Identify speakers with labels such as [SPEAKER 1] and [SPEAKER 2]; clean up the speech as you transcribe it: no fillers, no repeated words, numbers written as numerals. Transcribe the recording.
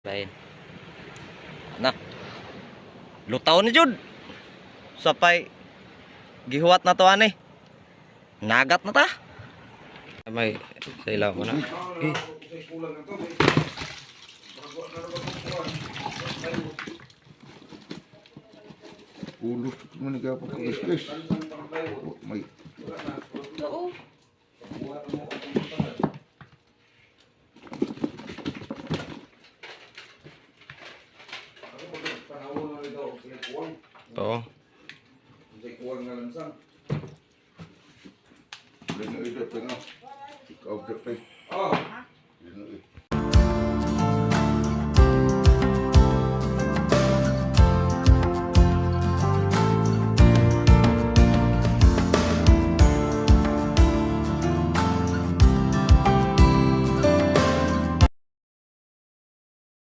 [SPEAKER 1] Lain. Anak. Lutaw ni jud. Sapay gihuwat na to ani. Nagat na ta. May sa ilaw ko na.
[SPEAKER 2] Ulo man ni kapag kulis. May
[SPEAKER 3] Oo.
[SPEAKER 1] Oo.